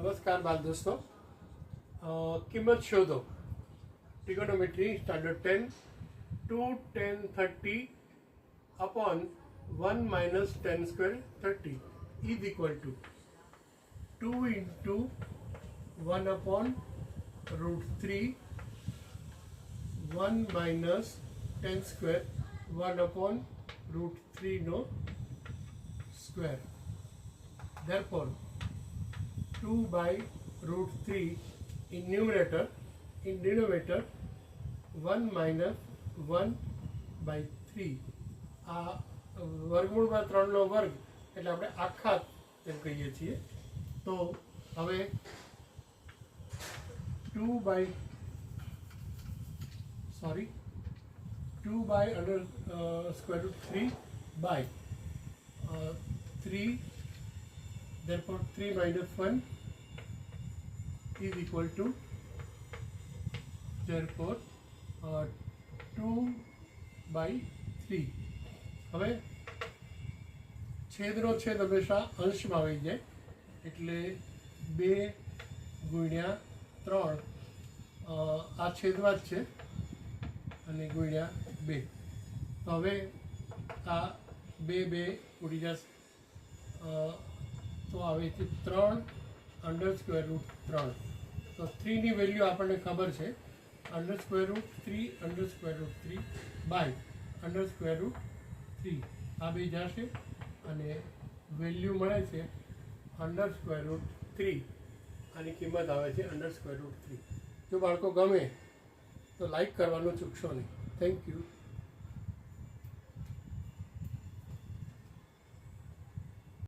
नमस्कार बाल दोस्तों, कीमत शोधो trigonometry standard 10 2 10 30 upon 1 minus 10 square 30 is equal to 2 into 1 upon root 3 1 minus 10 square 1 upon root 3 no square. Therefore 2 by root 3 in numerator, in denominator 1 minus 1 by 3. આ વર્ગમૂળમાં 3 નો વર્ગ એટલે આપણે આખા એમ કહીએ છીએ. તો હવે 2 by under square root 3 by 3. Therefore 3 minus 1 is equal to 2 by 3. હવે છેદનો છેદ હંમેશા અંશમાં આવી જાય એટલે 2 ગુણ્યા 3 આ છેદમાં જ છે અને ગુણ્યા 2. તો હવે આ 2 ઉડી જશે તો આવે છે 3 અંડર સ્ક્વેર રૂટ 3. તો 3ની વેલ્યુ આપણને ખબર છે, under square root 3 under square root 3 by under square root 3 આ બે જશે અને વેલ્યુ મળે છે અંડર સ્ક્વેર રૂટ 3. આની કિંમત આવે છે અંડર સ્ક્વેર રૂટ 3. જો બાળકો ગમે તો લાઈક કરવાનું ચૂકશો નહીં. Thank you.